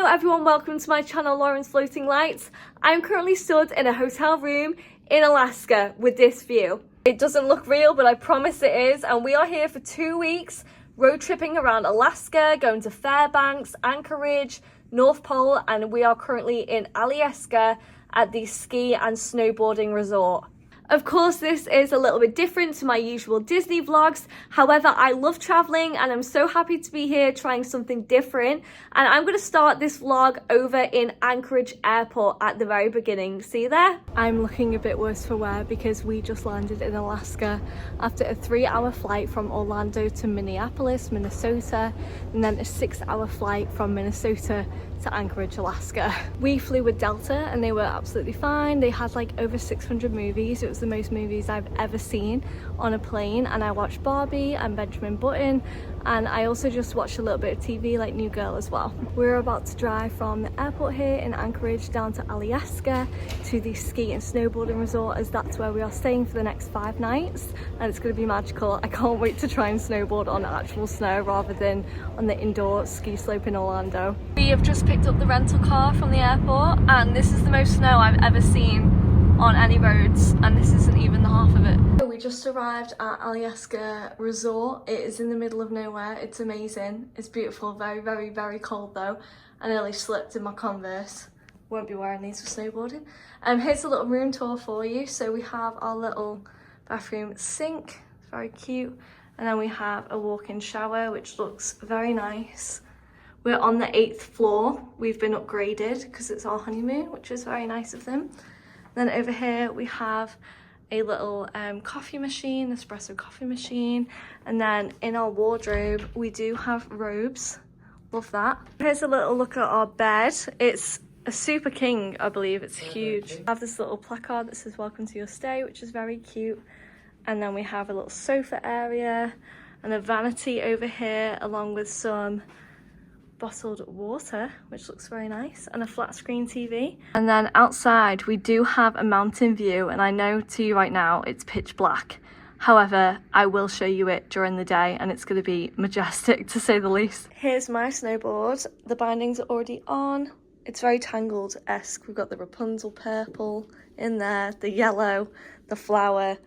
Hello everyone, welcome to my channel Lauren's Floating Lights. I'm currently stood in a hotel room in Alaska with this view. It doesn't look real, but I promise it is, and we are here for 2 weeks road tripping around Alaska, going to Fairbanks, Anchorage, North Pole, and we are currently in Alyeska at the ski and snowboarding resort. Of course, this is a little bit different to my usual Disney vlogs. However, I love traveling and I'm so happy to be here trying something different. And I'm going to start this vlog over in Anchorage Airport at the very beginning. See you there? I'm looking a bit worse for wear because we just landed in Alaska after a 3-hour flight from Orlando to Minneapolis, Minnesota, and then a 6-hour flight from Minnesota to Anchorage, Alaska. We flew with Delta and they were absolutely fine. They had like over 600 movies. It was the most movies I've ever seen on a plane, and I watched Barbie and Benjamin Button, and I also just watched a little bit of TV like New Girl as well. We're about to drive from the airport here in Anchorage down to Alyeska to the ski and snowboarding resort, as that's where we are staying for the next 5 nights, and it's going to be magical. I can't wait to try and snowboard on actual snow rather than on the indoor ski slope in Orlando. We have just picked up the rental car from the airport, and this is the most snow I've ever seen on any roads, and this isn't even the half of it. We just arrived at Alyeska Resort. It is in the middle of nowhere. It's amazing. It's beautiful. Very, very, very cold though. I nearly slipped in my Converse. Won't be wearing these for snowboarding. Here's a little room tour for you. So we have our little bathroom sink. It's very cute. And then we have a walk-in shower, which looks very nice. We're on the 8th floor. We've been upgraded because it's our honeymoon, which is very nice of them. Then over here we have a little coffee machine, espresso coffee machine. And then in our wardrobe, we do have robes. Love that. Here's a little look at our bed. It's a super king, I believe. It's huge. I have this little placard that says welcome to your stay, which is very cute. And then we have a little sofa area and a vanity over here, along with some bottled water, which looks very nice, and a flat screen TV. And then outside we do have a mountain view, and I know to you right now it's pitch black. However, I will show you it during the day and it's going to be majestic to say the least. Here's my snowboard. The bindings are already on. It's very Tangled-esque. We've got the Rapunzel purple in there, the yellow, the flower.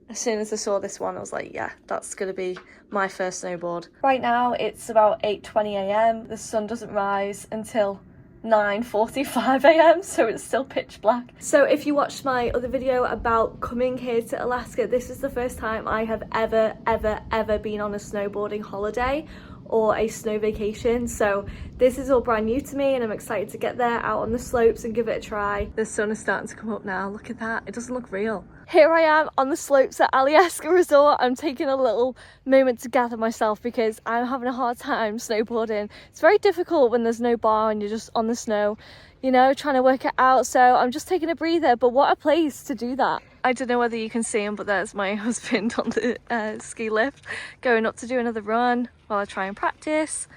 As soon as I saw this one, I was like, yeah, that's going to be my first snowboard. Right now, it's about 8:20 a.m. The sun doesn't rise until 9:45 a.m, so it's still pitch black. So if you watched my other video about coming here to Alaska, this is the first time I have ever been on a snowboarding holiday or a snow vacation. So this is all brand new to me, and I'm excited to get there out on the slopes and give it a try. The sun is starting to come up now. Look at that. It doesn't look real. Here I am on the slopes at Alyeska Resort. I'm taking a little moment to gather myself because I'm having a hard time snowboarding. It's very difficult when there's no bar and you're just on the snow, you know, trying to work it out. So I'm just taking a breather, but what a place to do that. I don't know whether you can see him, but there's my husband on the ski lift going up to do another run while I try and practice.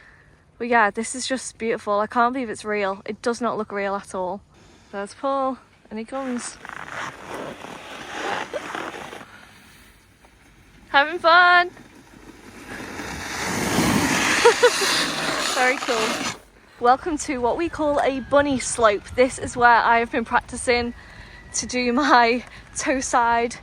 But yeah, this is just beautiful. I can't believe it's real. It does not look real at all. There's Paul, and he comes. Having fun! Very cool. Welcome to what we call a bunny slope. This is where I have been practicing to do my toe side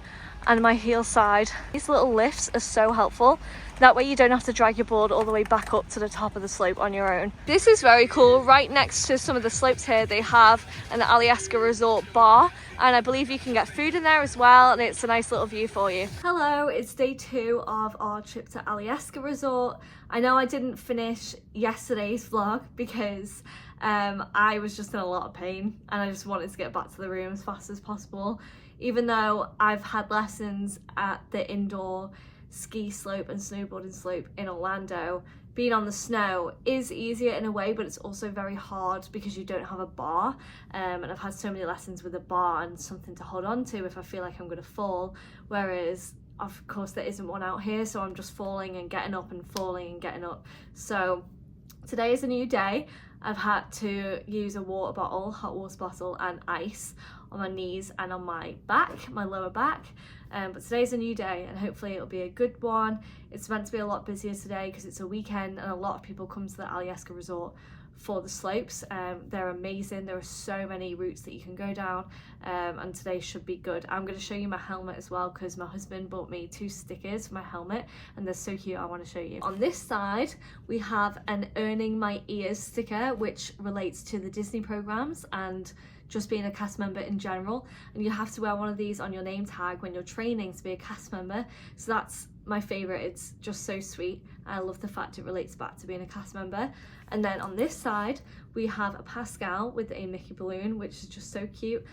and my heel side. These little lifts are so helpful. That way you don't have to drag your board all the way back up to the top of the slope on your own. This is very cool. Right next to some of the slopes here, they have an Alyeska Resort bar, and I believe you can get food in there as well, and it's a nice little view for you. Hello, it's day 2 of our trip to Alyeska Resort. I know I didn't finish yesterday's vlog because I was just in a lot of pain and I just wanted to get back to the room as fast as possible. Even though I've had lessons at the indoor ski slope and snowboarding slope in Orlando, being on the snow is easier in a way, but it's also very hard because you don't have a bar, and I've had so many lessons with a bar and something to hold on to if I feel like I'm going to fall, whereas of course there isn't one out here, so I'm just falling and getting up and falling and getting up. So today is a new day. I've had to use a water bottle, hot water bottle, and ice on my knees and on my back, my lower back. But today's a new day and hopefully it'll be a good one. It's meant to be a lot busier today because it's a weekend and a lot of people come to the Alyeska Resort for the slopes. They're amazing. There are so many routes that you can go down, and today should be good. I'm going to show you my helmet as well, because my husband bought me 2 stickers for my helmet and they're so cute. I want to show you. On this side we have an Earning My Ears sticker, which relates to the Disney programs and just being a cast member in general, and you have to wear one of these on your name tag when you're training to be a cast member. So that's my favorite. It's just so sweet. I love the fact it relates back to being a cast member. And then on this side we have a Pascal with a Mickey balloon, which is just so cute.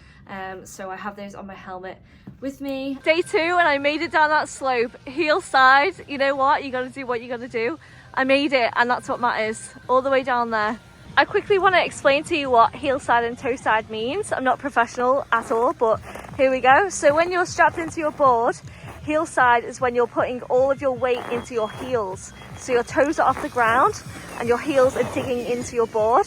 So I have those on my helmet with me. Day 2 and I made it down that slope, heel side. You know what, you gotta do what you gotta do. I made it, and that's what matters, all the way down there. I quickly want to explain to you what heel side and toe side means. I'm not professional at all, but here we go. So when you're strapped into your board, heel side is when you're putting all of your weight into your heels. So your toes are off the ground and your heels are digging into your board,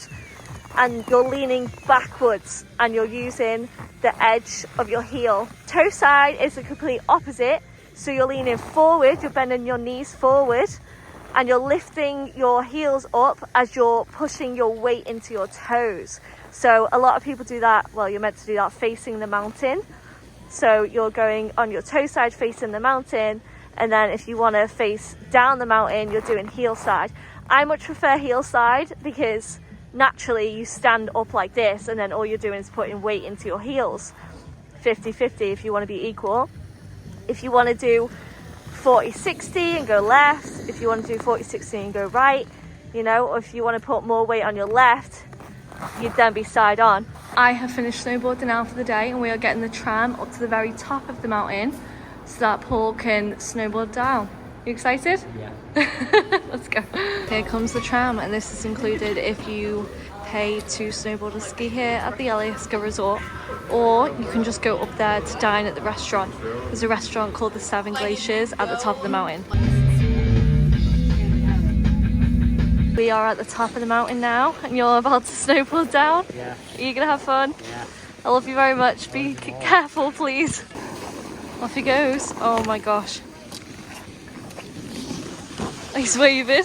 and you're leaning backwards and you're using the edge of your heel. Toe side is the complete opposite. So you're leaning forward, you're bending your knees forward, and you're lifting your heels up as you're pushing your weight into your toes. So a lot of people do that, well, you're meant to do that facing the mountain. So you're going on your toe side facing the mountain, and then if you want to face down the mountain, you're doing heel side. I much prefer heel side because naturally you stand up like this and then all you're doing is putting weight into your heels. 50-50 if you want to be equal. If you want to do 40-60 and go left, if you want to do 40-60 and go right, you know, or if you want to put more weight on your left, you'd then be side on. I have finished snowboarding now for the day, and we are getting the tram up to the very top of the mountain so that Paul can snowboard down. You excited? Yeah. Let's go. Here comes the tram, and this is included if you pay to snowboard or ski here at the Alyeska Resort, or you can just go up there to dine at the restaurant. There's a restaurant called the 7 Glaciers at the top of the mountain. We are at the top of the mountain now, and you're about to snowboard down. Yeah. Are you gonna have fun? Yeah. I love you very much. Be careful, please. Off he goes. Oh my gosh. He's waving.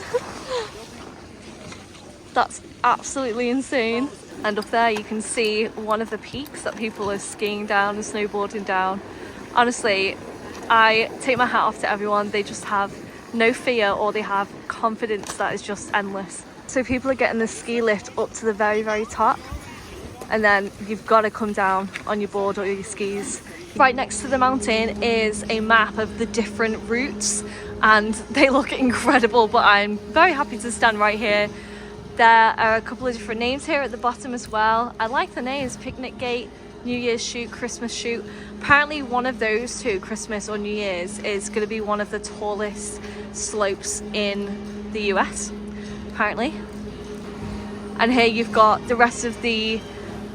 That's absolutely insane. And up there you can see one of the peaks that people are skiing down and snowboarding down. Honestly, I take my hat off to everyone. They just have no fear, or they have confidence that is just endless. So people are getting the ski lift up to the very, very top, and then you've got to come down on your board or your skis. Right next to the mountain is a map of the different routes, and they look incredible, but I'm very happy to stand right here. There are a couple of different names here at the bottom as well. I like the names: Picnic Gate, New Year's Chute, Christmas Chute. Apparently one of those two, Christmas or New Year's, is going to be one of the tallest slopes in the US, apparently. And here you've got the rest of the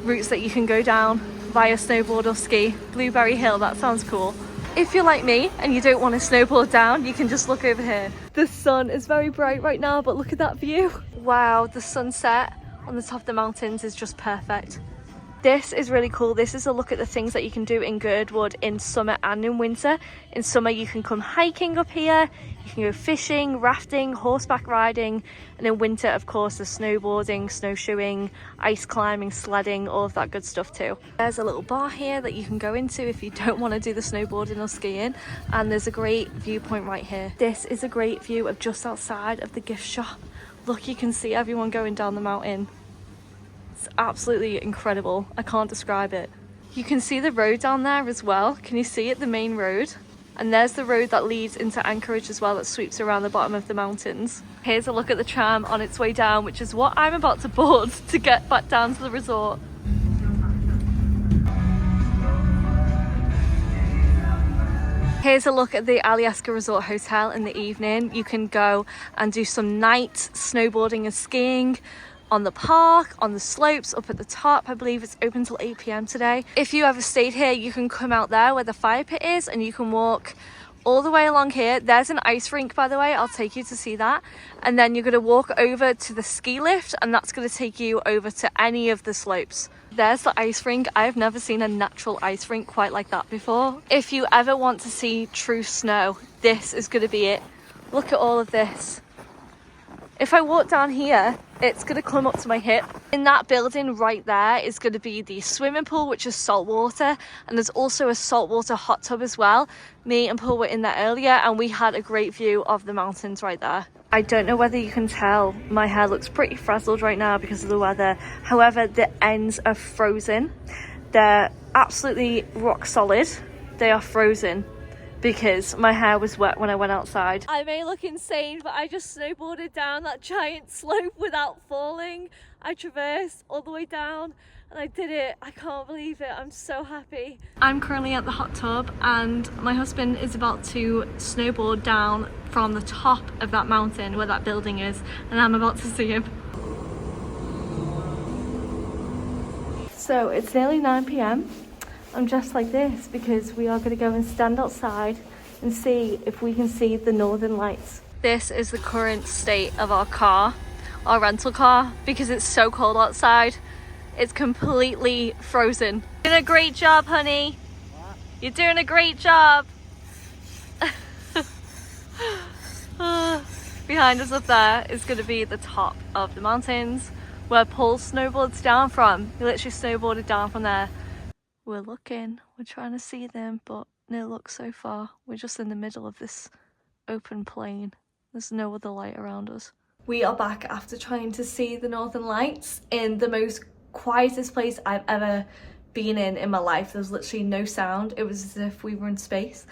routes that you can go down via snowboard or ski. Blueberry Hill, that sounds cool. If you're like me and you don't want to snowboard down, you can just look over here. The sun is very bright right now, but look at that view. Wow, the sunset on the top of the mountains is just perfect. This is really cool. This is a look at the things that you can do in Girdwood in summer and in winter. In summer you can come hiking up here, you can go fishing, rafting, horseback riding, and in winter of course there's snowboarding, snowshoeing, ice climbing, sledding, all of that good stuff too. There's a little bar here that you can go into if you don't want to do the snowboarding or skiing, and there's a great viewpoint right here. This is a great view of just outside of the gift shop. Look, you can see everyone going down the mountain. It's absolutely incredible. I can't describe it. You can see the road down there as well. Can you see it? The main road. And there's the road that leads into Anchorage as well, that sweeps around the bottom of the mountains. Here's a look at the tram on its way down, which is what I'm about to board to get back down to the resort. Here's a look at the Alyeska Resort Hotel in the evening. You can go and do some night snowboarding and skiing on the park, on the slopes, up at the top. I believe it's open till 8 p.m. today. If you ever stayed here, you can come out there where the fire pit is and you can walk all the way along here. There's an ice rink, by the way. I'll take you to see that. And then you're going to walk over to the ski lift, and that's going to take you over to any of the slopes. There's the ice rink. I've never seen a natural ice rink quite like that before. If you ever want to see true snow, this is going to be it. Look at all of this. If I walk down here, it's going to come up to my hip. In that building right there is going to be the swimming pool, which is saltwater, and there's also a saltwater hot tub as well. Me and Paul were in there earlier and we had a great view of the mountains right there. I don't know whether you can tell, my hair looks pretty frazzled right now because of the weather. However, the ends are frozen. They're absolutely rock solid. They are frozen because my hair was wet when I went outside. I may look insane, but I just snowboarded down that giant slope without falling. I traversed all the way down and I did it. I can't believe it. I'm so happy. I'm currently at the hot tub and my husband is about to snowboard down from the top of that mountain where that building is, and I'm about to see him. So it's nearly 9 p.m. I'm dressed like this because we are going to go and stand outside and see if we can see the northern lights. This is the current state of our car, our rental car, because it's so cold outside. It's completely frozen. You're doing a great job, honey. What? You're doing a great job. Behind us up there is going to be the top of the mountains where Paul snowboards down from. He literally snowboarded down from there. We're looking, we're trying to see them, but no luck so far. We're just in the middle of this open plain. There's no other light around us. We are back after trying to see the northern lights in the most quietest place I've ever been in my life. There was literally no sound. It was as if we were in space.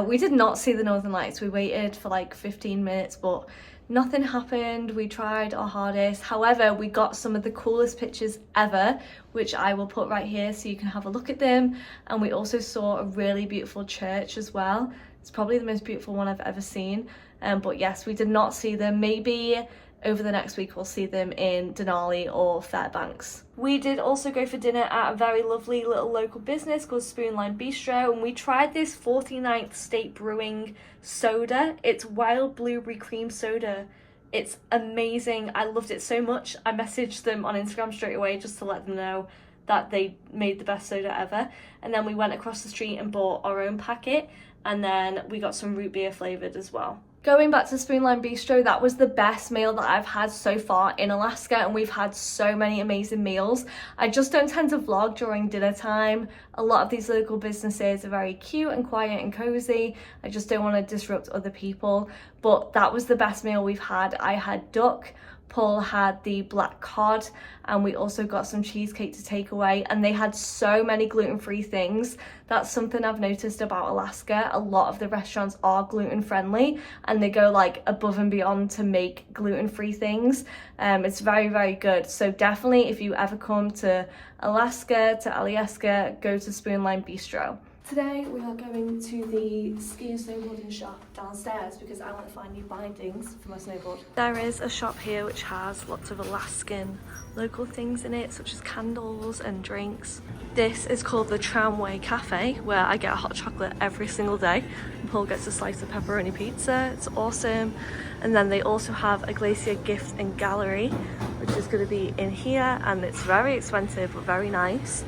We did not see the northern lights. We waited for like 15 minutes, but nothing happened. We tried our hardest. However, we got some of the coolest pictures ever, which I will put right here so you can have a look at them. And we also saw a really beautiful church as well. It's probably the most beautiful one I've ever seen. But yes, we did not see them. Maybe over the next week we'll see them in Denali or Fairbanks. We did also go for dinner at a very lovely little local business called Spoonline Bistro, and we tried this 49th State Brewing soda. It's wild blueberry cream soda. It's amazing. I loved it so much. I messaged them on Instagram straight away just to let them know that they made the best soda ever. And then we went across the street and bought our own packet, and then we got some root beer flavoured as well. Going back to Spoonline Bistro, that was the best meal that I've had so far in Alaska, and we've had so many amazing meals. I just don't tend to vlog during dinner time. A lot of these local businesses are very cute and quiet and cozy. I just don't want to disrupt other people, but that was the best meal we've had. I had duck, Paul had the black cod, and we also got some cheesecake to take away, and they had so many gluten-free things. That's something I've noticed about Alaska. A lot of the restaurants are gluten-friendly and they go like above and beyond to make gluten-free things. It's very, very good. So definitely if you ever come to Alaska, to Alyeska, go to Spoonline Bistro. Today we are going to the ski and snowboarding shop downstairs because I want to find new bindings for my snowboard. There is a shop here which has lots of Alaskan local things in it, such as candles and drinks. This is called the Tramway Cafe, where I get a hot chocolate every single day. And Paul gets a slice of pepperoni pizza. It's awesome. And then they also have a Glacier Gift and Gallery, which is going to be in here, and it's very expensive but very nice.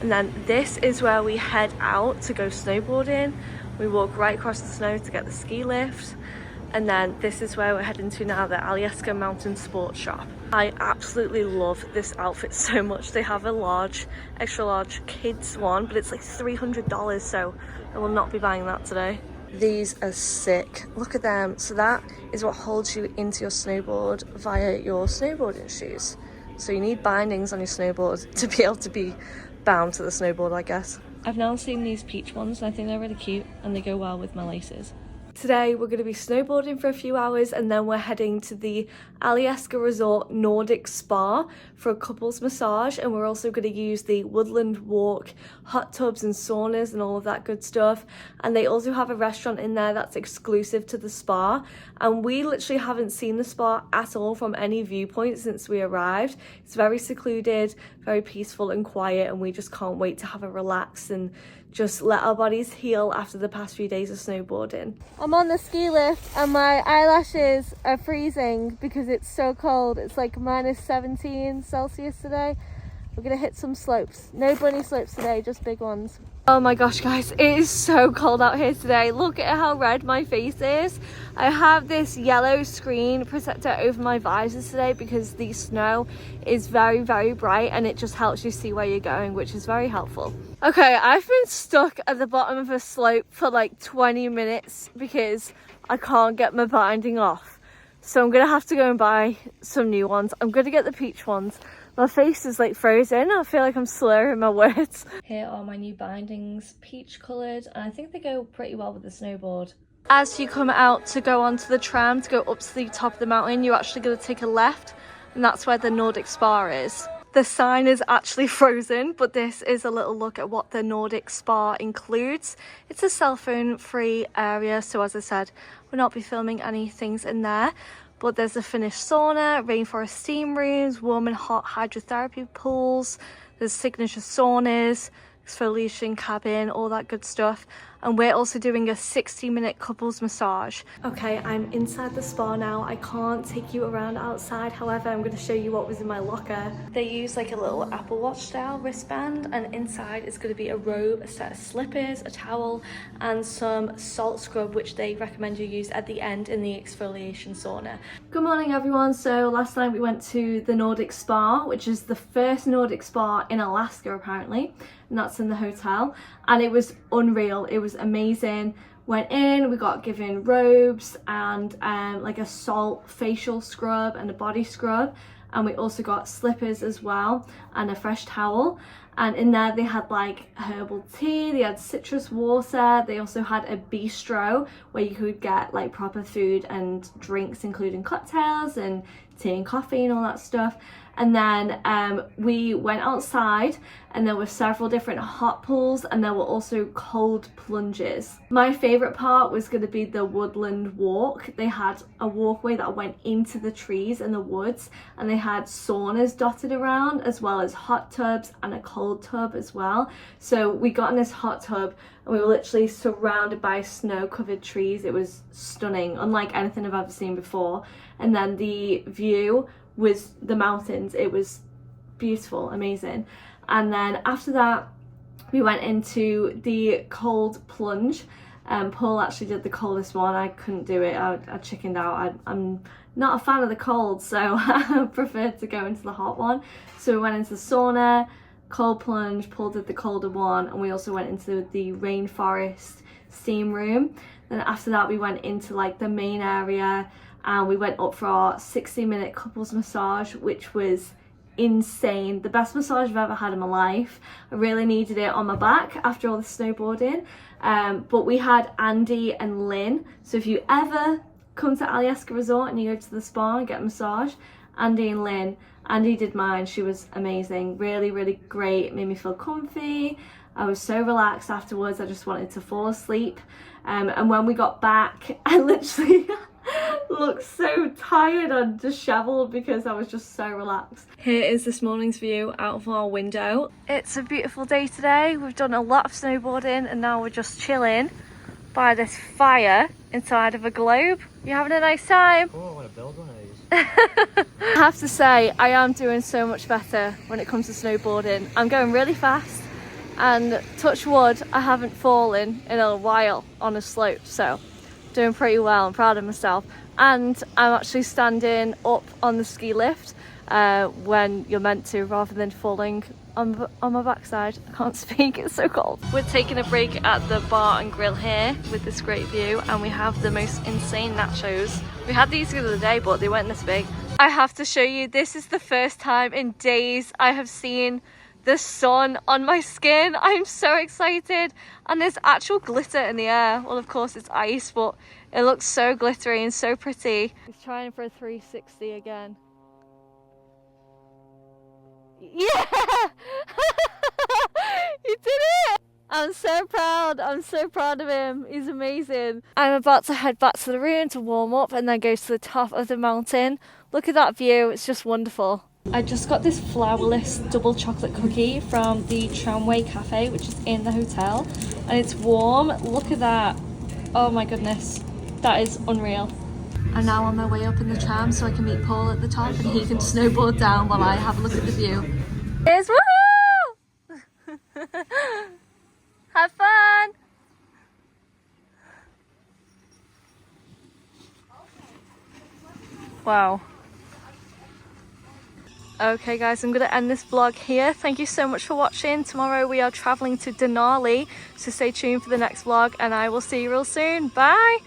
And then this is where we head out to go snowboarding. We walk right across the snow to get the ski lift. And then this is where we're heading to now, the Alyeska Mountain Sports Shop. I absolutely love this outfit so much. They have a large, extra large kids one, but it's like $300, so I will not be buying that today. These are sick. Look at them. So that is what holds you into your snowboard via your snowboarding shoes. So you need bindings on your snowboard to be able to be bound to the snowboard, I guess. I've now seen these peach ones and I think they're really cute and they go well with my laces. Today we're going to be snowboarding for a few hours and then we're heading to the Alyeska Resort Nordic Spa for a couples massage, and we're also going to use the Woodland Walk hot tubs and saunas and all of that good stuff. And they also have a restaurant in there that's exclusive to the spa, and we literally haven't seen the spa at all from any viewpoint since we arrived. It's very secluded, very peaceful and quiet, and we just can't wait to have a relax and just let our bodies heal after the past few days of snowboarding. I'm on the ski lift and my eyelashes are freezing because it's so cold. It's like -17 Celsius today. We're gonna hit some slopes. No bunny slopes today, just big ones. Oh my gosh guys, it is so cold out here today. Look at how red my face is. I have this yellow screen protector over my visors today because the snow is very, very bright and it just helps you see where you're going, which is very helpful. Okay, I've been stuck at the bottom of a slope for like 20 minutes because I can't get my binding off. So I'm gonna have to go and buy some new ones. I'm gonna get the peach ones. My face is like frozen. I feel like I'm slurring my words. Here are my new bindings, peach coloured, and I think they go pretty well with the snowboard. As you come out to go onto the tram to go up to the top of the mountain, you're actually going to take a left, and that's where the Nordic Spa is. The sign is actually frozen, but this is a little look at what the Nordic Spa includes. It's a cell phone free area, so as I said, we'll not be filming any things in there. But there's a Finnish sauna, rainforest steam rooms, warm and hot hydrotherapy pools, there's signature saunas, exfoliation cabin, all that good stuff. And we're also doing a 60-minute couples massage. Okay, I'm inside the spa now. I can't take you around outside. However, I'm going to show you what was in my locker. They use like a little Apple Watch style wristband, and inside is going to be a robe, a set of slippers, a towel, and some salt scrub, which they recommend you use at the end in the exfoliation sauna. Good morning, everyone. So last night we went to the Nordic Spa, which is the first Nordic spa in Alaska apparently, and that's in the hotel, and it was unreal. It was amazing. Went in, we got given robes and like a salt facial scrub and a body scrub, and we also got slippers as well and a fresh towel. And in there they had like herbal tea, they had citrus water, they also had a bistro where you could get like proper food and drinks, including cocktails and tea and coffee and all that stuff. And then we went outside, and there were several different hot pools, and there were also cold plunges. My favorite part was going to be the woodland walk. They had a walkway that went into the trees and the woods, and they had saunas dotted around, as well as hot tubs and a cold tub as well. So we got in this hot tub and we were literally surrounded by snow-covered trees. It was stunning, unlike anything I've ever seen before. And then the view was the mountains. It was beautiful, amazing. And then after that we went into the cold plunge. Paul actually did the coldest one. I couldn't do it. I chickened out. I'm not a fan of the cold, so I preferred to go into the hot one. So we went into the sauna, cold plunge. Paul did the colder one, and we also went into the rainforest steam room. Then after that we went into like the main area, and we went up for our 60-minute couples massage, which was insane. The best massage I've ever had in my life. I really needed it on my back after all the snowboarding. But we had Andy and Lynn. So if you ever come to Alyeska Resort and you go to the spa and get a massage, Andy and Lynn. Andy did mine. She was amazing. Really, really great. Made me feel comfy. I was so relaxed afterwards. I just wanted to fall asleep. And when we got back, I literally looked so tired and disheveled because I was just so relaxed. Here is this morning's view out of our window. It's a beautiful day today. We've done a lot of snowboarding, and now we're just chilling by this fire inside of a globe. You having a nice time? Oh, I want to build one of these. I have to say, I am doing so much better when it comes to snowboarding. I'm going really fast, and touch wood, I haven't fallen in a while on a slope, so doing pretty well. I'm proud of myself. And I'm actually standing up on the ski lift when you're meant to, rather than falling on my backside. I can't speak, it's so cold. We're taking a break at the bar and grill here with this great view, and we have the most insane nachos. We had these the other day, but they weren't this big. I have to show you, this is the first time in days I have seen the sun on my skin. I'm so excited, and there's actual glitter in the air. Well, of course it's ice, but it looks so glittery and so pretty. He's trying for a 360 again. Yeah! He did it! I'm so proud. I'm so proud of him. He's amazing. I'm about to head back to the room to warm up and then go to the top of the mountain. Look at that view. It's just wonderful. I just got this flourless double chocolate cookie from the Tramway Cafe, which is in the hotel, and it's warm. Look at that. Oh my goodness, that is unreal. I'm now on my way up in the tram so I can meet Paul at the top and he can snowboard down while I have a look at the view. Here's what? Wow. Okay guys, I'm going to end this vlog here. Thank you so much for watching. Tomorrow we are traveling to Denali, so stay tuned for the next vlog and I will see you real soon. Bye!